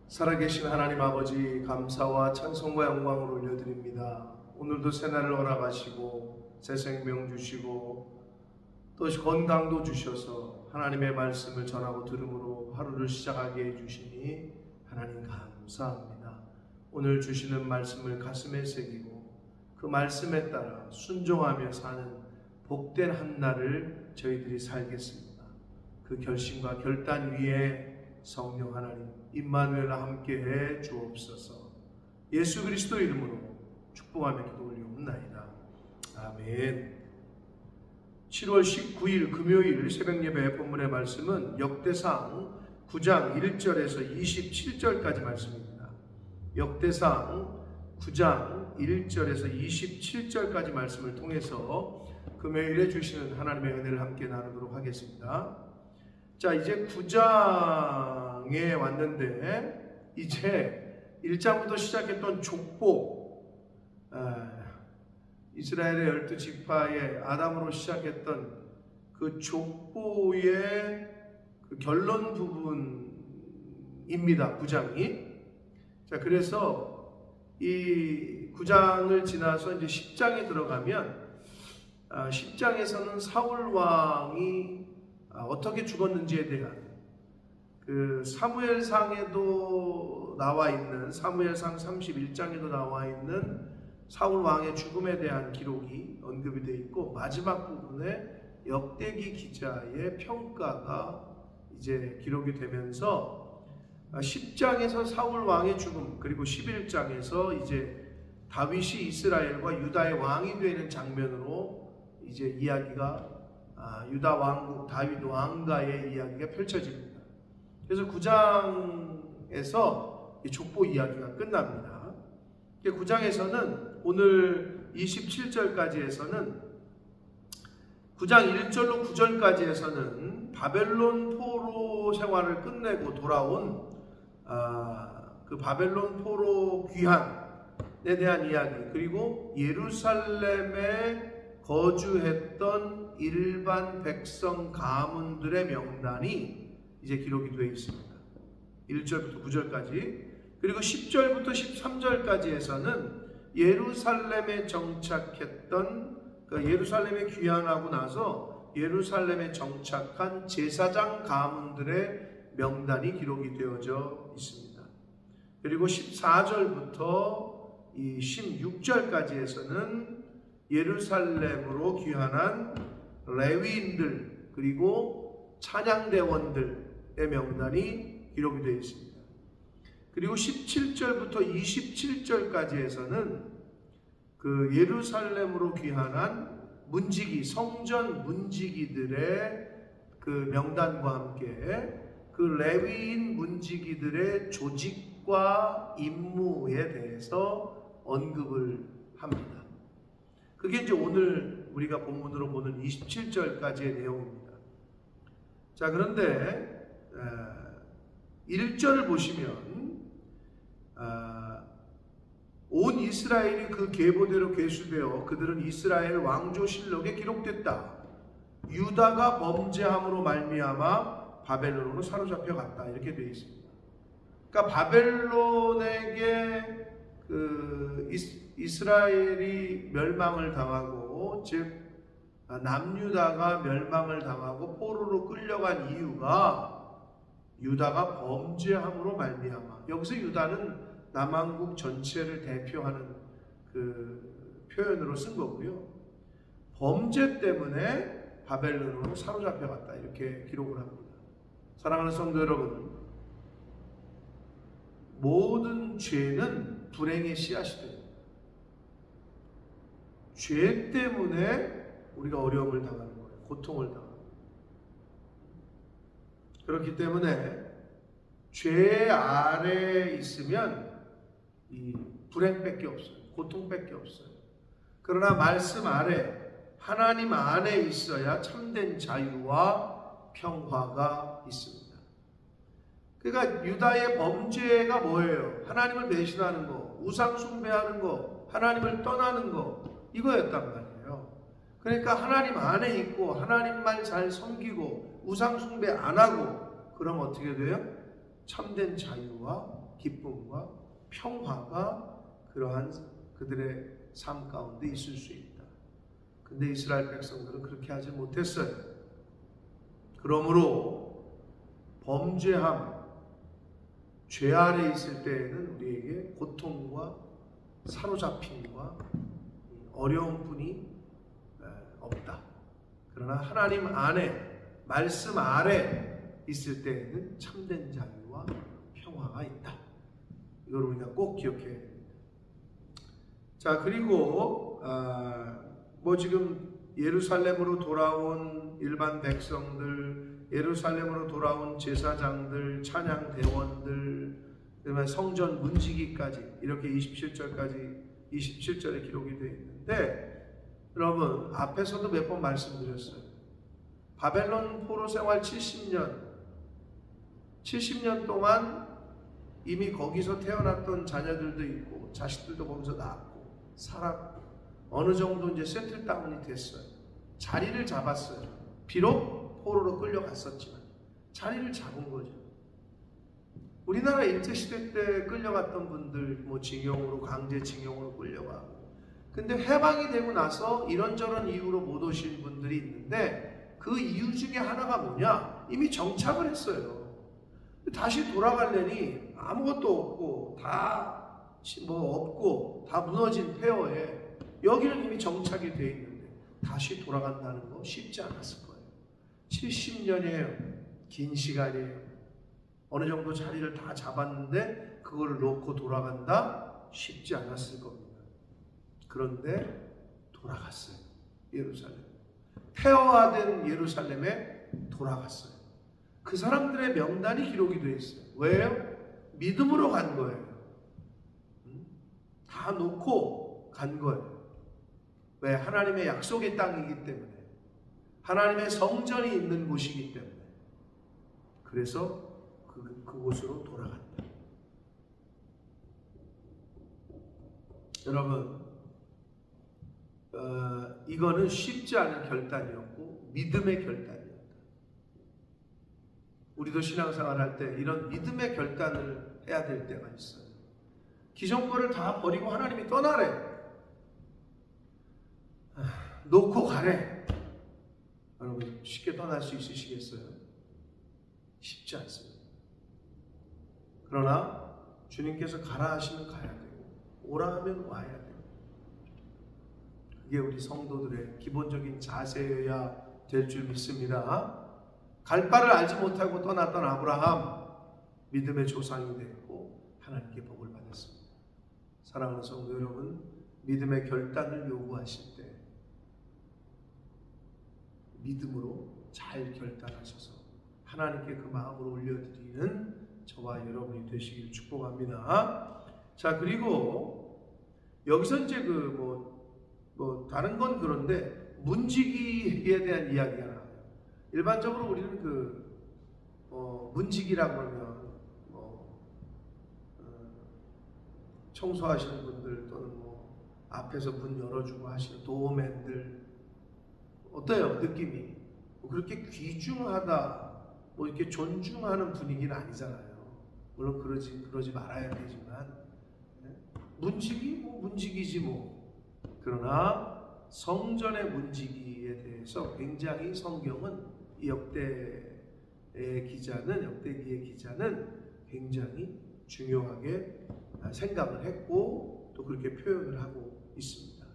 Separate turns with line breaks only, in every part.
살아계신 하나님 아버지, 감사와 찬송과 영광을 올려드립니다. 오늘도 새날을 허락하시고 새 생명 주시고 또 건강도 주셔서 하나님의 말씀을 전하고 들음으로 하루를 시작하게 해주시니 하나님 감사합니다. 오늘 주시는 말씀을 가슴에 새기고 그 말씀에 따라 순종하며 사는 복된 한날을 저희들이 살겠습니다. 그 결심과 결단 위에 성령 하나님 임마누엘과 함께해 주옵소서. 예수 그리스도 이름으로 축복하며 기도 올리옵나이다. 아멘. 7월 19일 금요일 새벽 예배 본문의 말씀은 역대상 9장 1절에서 27절까지 말씀입니다. 역대상 9장 1절에서 27절까지 말씀을 통해서 금요일에 주시는 하나님의 은혜를 함께 나누도록 하겠습니다. 자, 이제 9장에 왔는데 이제 1장부터 시작했던 족보, 이스라엘의 12지파의 아담으로 시작했던 그 족보의 그 결론 부분입니다. 9장이. 자, 그래서 이 9장을 지나서 이제 10장에 들어가면 10장에서는 사울 왕이 어떻게 죽었는지에 대한 그 사무엘상에도 나와 있는 사무엘상 31장에도 나와 있는 사울 왕의 죽음에 대한 기록이 언급이 되어 있고, 마지막 부분에 역대기 기자의 평가가 이제 기록이 되면서 10장에서 사울 왕의 죽음, 그리고 11장에서 이제 다윗이 이스라엘과 유다의 왕이 되는 장면으로 이제 이야기가 유다 왕국 다윗 왕가의 이야기가 펼쳐집니다. 그래서 9장에서 족보 이야기가 끝납니다. 9장에서는 오늘 27절까지에서는 9장 1절로 9절까지에서는 바벨론 포로 생활을 끝내고 돌아온 그 바벨론 포로 귀환에 대한 이야기, 그리고 예루살렘에 거주했던 일반 백성 가문들의 명단이 이제 기록이 되어 있습니다. 1절부터 9절까지. 그리고 10절부터 13절까지에서는 예루살렘에 정착했던, 예루살렘에 귀환하고 나서 예루살렘에 정착한 제사장 가문들의 명단이 기록이 되어져 있습니다. 그리고 14절부터 이 16절까지에서는 예루살렘으로 귀환한 레위인들 그리고 찬양대원들의 명단이 기록이 되어 있습니다. 그리고 17절부터 27절까지에서는 그 예루살렘으로 귀환한 문지기, 성전 문지기들의 그 명단과 함께 그 레위인 문지기들의 조직과 임무에 대해서 언급을 합니다. 그게 이제 오늘 우리가 본문으로 보는 27절까지의 내용입니다. 자, 그런데 1절을 보시면 온 이스라엘이 그 계보대로 계수되어 그들은 이스라엘 왕조실록에 기록됐다. 유다가 범죄함으로 말미암아 바벨론으로 사로잡혀 갔다. 이렇게 되어 있습니다. 그러니까 바벨론에게 그 이스라엘이 멸망을 당하고, 즉 남유다가 멸망을 당하고 포로로 끌려간 이유가 유다가 범죄함으로 말미암아. 여기서 유다는 남왕국 전체를 대표하는 그 표현으로 쓴 거고요. 범죄 때문에 바벨론으로 사로잡혀 갔다. 이렇게 기록을 합니다. 사랑하는 성도 여러분, 모든 죄는 불행의 씨앗이 됩니다. 죄 때문에 우리가 어려움을 당하는 거예요. 고통을 당하는 거예요. 그렇기 때문에 죄 아래에 있으면 이 불행밖에 없어요. 고통밖에 없어요. 그러나 말씀 아래, 하나님 안에 있어야 참된 자유와 평화가 있습니다. 그러니까 유다의 범죄가 뭐예요? 하나님을 배신하는 거, 우상 숭배하는 거, 하나님을 떠나는 거, 이거였단 말이에요. 그러니까 하나님 안에 있고 하나님만 잘 섬기고 우상 숭배 안 하고, 그럼 어떻게 돼요? 참된 자유와 기쁨과 평화가 그러한 그들의 삶 가운데 있을 수 있다. 근데 이스라엘 백성들은 그렇게 하지 못했어요. 그러므로 범죄함, 죄 아래 있을 때에는 우리에게 고통과 사로잡힘과 어려운 뿐이 없다. 그러나 하나님 안에, 말씀 아래 있을 때에는 참된 자유와 평화가 있다. 이걸 우리가 꼭 기억해야 됩니다. 자, 그리고 지금 예루살렘으로 돌아온 일반 백성들, 예루살렘으로 돌아온 제사장들, 찬양 대원들, 그다음에 성전 문지기까지 이렇게 27절에 기록이 되어 있는데, 여러분 앞에서도 몇 번 말씀드렸어요. 바벨론 포로 생활 70년 동안 이미 거기서 태어났던 자녀들도 있고 자식들도 거기서 낳았고 살았고 어느 정도 이제 세틀다운이 됐어요. 자리를 잡았어요. 비록 포로로 끌려갔었지만 자리를 잡은 거죠. 우리나라 일제시대 때 끌려갔던 분들, 징용으로, 강제징용으로 끌려가고, 근데 해방이 되고 나서 이런저런 이유로 못 오신 분들이 있는데, 그 이유 중에 하나가 뭐냐? 이미 정착을 했어요. 다시 돌아가려니 아무것도 없고, 없고, 다 무너진 폐허에, 여기는 이미 정착이 되어 있는데, 다시 돌아간다는 거 쉽지 않았을 거예요. 70년이에요. 긴 시간이에요. 어느 정도 자리를 다 잡았는데 그거를 놓고 돌아간다? 쉽지 않았을 겁니다. 그런데 돌아갔어요. 예루살렘. 폐허화된 예루살렘에 돌아갔어요. 그 사람들의 명단이 기록이 되어 있어요. 왜요? 믿음으로 간 거예요. 다 놓고 간 거예요. 왜? 하나님의 약속의 땅이기 때문에, 하나님의 성전이 있는 곳이기 때문에. 그래서 그곳으로 돌아간다. 여러분, 이거는 쉽지 않은 결단이었고 믿음의 결단이었다. 우리도 신앙생활 할 때 이런 믿음의 결단을 해야 될 때가 있어요. 기존 거를 다 버리고 하나님이 떠나래, 놓고 가래. 여러분 쉽게 떠날 수 있으시겠어요? 쉽지 않습니다. 그러나 주님께서 가라 하시면 가야 되고 오라 하면 와야 돼요. 그게 우리 성도들의 기본적인 자세여야 될 줄 믿습니다. 갈 바를 알지 못하고 떠났던 아브라함, 믿음의 조상이 되었고 하나님께 복을 받았습니다. 사랑하는 성도 여러분, 믿음의 결단을 요구하실 때 믿음으로 잘 결단하셔서 하나님께 그 마음을 올려드리는 저와 여러분이 되시길 축복합니다. 자, 그리고 여기서 이제 다른 건 그런데 문지기에 대한 이야기가 나와요. 일반적으로 우리는 문지기라고 하면 청소하시는 분들 또는 앞에서 문 열어주고 하시는 도어맨들, 어때요? 느낌이? 그렇게 귀중하다, 이렇게 존중하는 분위기는 아니잖아요. 물론 그러지 말아야 되지만, 문지기? 문지기지 그러나 성전의 문지기에 대해서 굉장히 성경은 역대기의 기자는 굉장히 중요하게 생각을 했고 또 그렇게 표현을 하고 있습니다.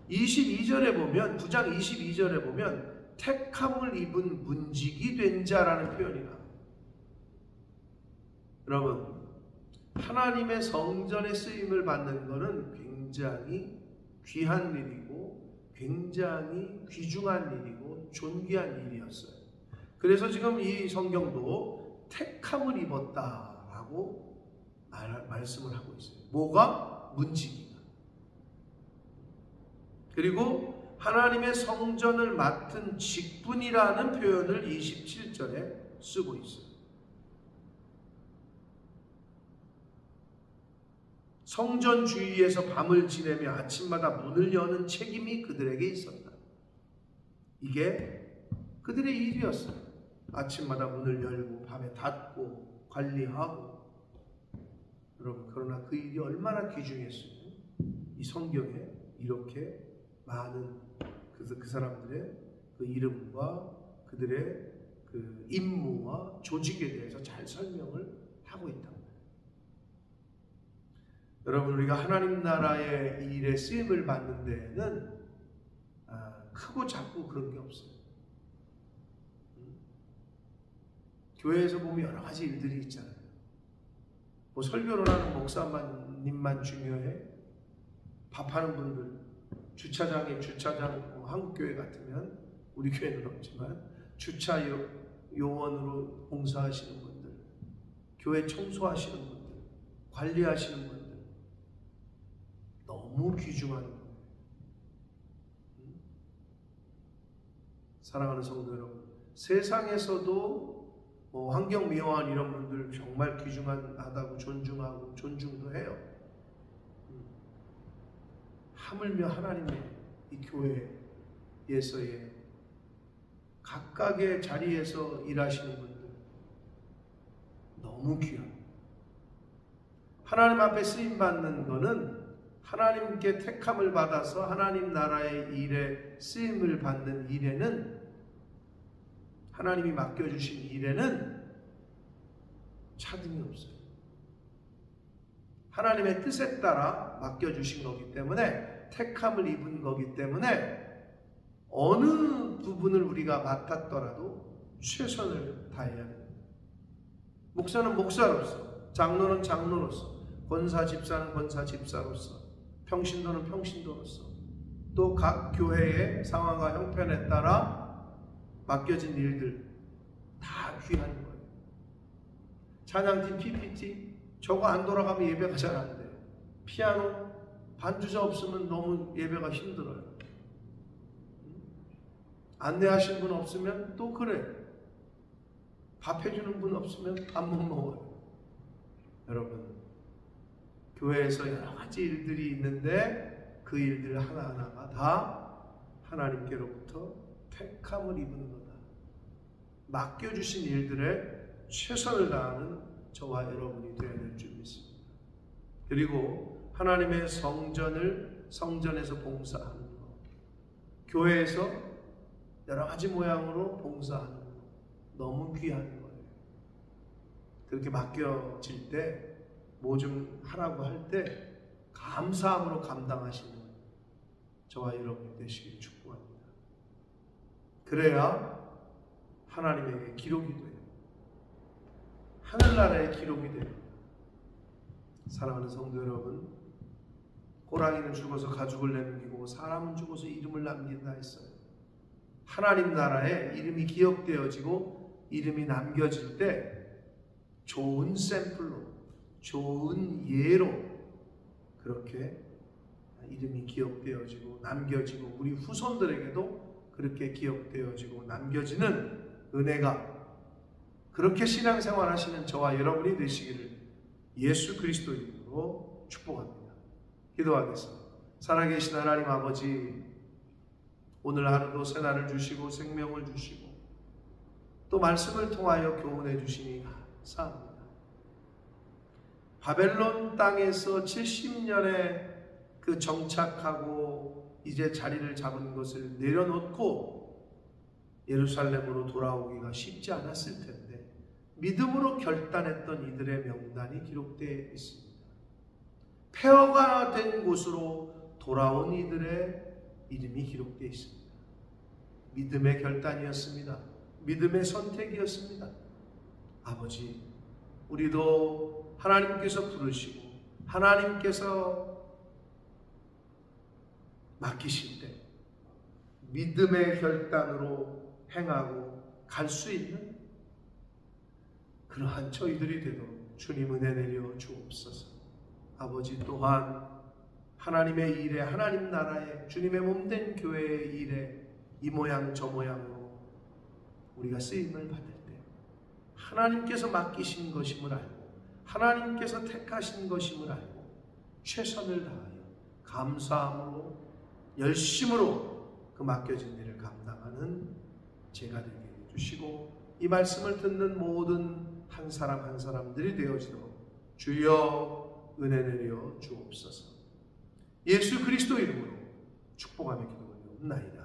22절에 보면, 9장 22절에 보면 택함을 입은 문지기 된 자라는 표현이 나와요. 여러분, 하나님의 성전에 쓰임을 받는 것은 굉장히 귀한 일이고 굉장히 귀중한 일이고 존귀한 일이었어요. 그래서 지금 이 성경도 택함을 입었다라고 말씀을 하고 있어요. 뭐가? 문지기가. 그리고 하나님의 성전을 맡은 직분이라는 표현을 27절에 쓰고 있어요. 성전 주위에서 밤을 지내며 아침마다 문을 여는 책임이 그들에게 있었다. 이게 그들의 일이었어요. 아침마다 문을 열고 밤에 닫고 관리하고. 여러분, 그러나 그 일이 얼마나 귀중했으면 이 성경에 이렇게 많은 그 사람들의 그 이름과 그들의 그 임무와 조직에 대해서 잘 설명을 하고 있단 말이에요. 여러분, 우리가 하나님 나라의 일에 쓰임을 받는 데에는 크고 작고 그런 게 없어요. 교회에서 보면 여러 가지 일들이 있잖아요. 뭐 설교를 하는 목사님만 중요해? 밥하는 분들, 주차장, 한국교회 같으면, 우리 교회는 없지만 주차 요원으로 봉사하시는 분들, 교회 청소하시는 분들, 관리하시는 분들, 너무 귀중한 거예요. 사랑하는 성도 여러분, 세상에서도 환경미화원 이런 분들 정말 귀중하다고 존중하고 존중도 해요. 하물며 하나님의 이 교회에서의 각각의 자리에서 일하시는 분들 너무 귀합니다. 하나님 앞에 쓰임받는 거는 하나님께 택함을 받아서 하나님 나라의 일에 쓰임을 받는 일에는, 하나님이 맡겨주신 일에는 차등이 없어요. 하나님의 뜻에 따라 맡겨주신 거기 때문에, 택함을 입은 거기 때문에 어느 부분을 우리가 맡았더라도 최선을 다해야 됩니다. 목사는 목사로서, 장로는 장로로서, 권사 집사는 권사 집사로서, 평신도는 평신도로서, 또 각 교회의 상황과 형편에 따라 맡겨진 일들 다 귀한 거예요. 찬양팀, PPT 저거 안 돌아가면 예배가 잘 안 돼요. 피아노 반주자 없으면 너무 예배가 힘들어요. 안내하신 분 없으면 또 그래. 밥 해주는 분 없으면 밥 못 먹어요. 여러분, 교회에서 여러 가지 일들이 있는데 그 일들 하나하나가 다 하나님께로부터 택함을 입은 거다. 맡겨주신 일들에 최선을 다하는 저와 여러분이 되어야 될 줄 믿습니다. 그리고 하나님의 성전에서 봉사하는 것, 교회에서 여러 가지 모양으로 봉사하는 것, 너무 귀한 거예요. 그렇게 맡겨질 때, 뭐 좀 하라고 할 때 감사함으로 감당하시는 저와 여러분이 되시길 축복합니다. 그래야 하나님에게 기록이 돼요. 하늘나라의 기록이 돼요. 사랑하는 성도 여러분, 호랑이는 죽어서 가죽을 남기고 사람은 죽어서 이름을 남긴다 했어요. 하나님 나라에 이름이 기억되어지고 이름이 남겨질 때 좋은 샘플로, 좋은 예로 그렇게 이름이 기억되어지고 남겨지고 우리 후손들에게도 그렇게 기억되어지고 남겨지는 은혜가, 그렇게 신앙생활 하시는 저와 여러분이 되시기를 예수 그리스도 이름으로 축복합니다. 기도하겠습니다. 살아계신 하나님 아버지, 오늘 하루도 새날을 주시고 생명을 주시고 또 말씀을 통하여 교훈해 주시니 감사합니다. 바벨론 땅에서 70년에 그 정착하고 이제 자리를 잡은 것을 내려놓고 예루살렘으로 돌아오기가 쉽지 않았을 텐데 믿음으로 결단했던 이들의 명단이 기록되어 있습니다. 폐허가 된 곳으로 돌아온 이들의 이름이 기록되어 있습니다. 믿음의 결단이었습니다. 믿음의 선택이었습니다. 아버지, 우리도 하나님께서 부르시고 하나님께서 맡기실 때 믿음의 결단으로 행하고 갈 수 있는 그러한 저희들이 되도록 주님 은혜 내려 주옵소서. 아버지, 또한 하나님의 일에, 하나님 나라에, 주님의 몸된 교회의 일에 이 모양 저 모양으로 우리가 쓰임을 받을 때 하나님께서 맡기신 것임을 알고 하나님께서 택하신 것임을 알고 최선을 다하여 감사함으로 열심으로 그 맡겨진 일을 감당하는 제가 되게 해주시고 이 말씀을 듣는 모든 한 사람 한 사람들이 되어지도록 주여 은혜 내려 주옵소서. 예수 그리스도 이름으로 축복하며 기도하옵나이다.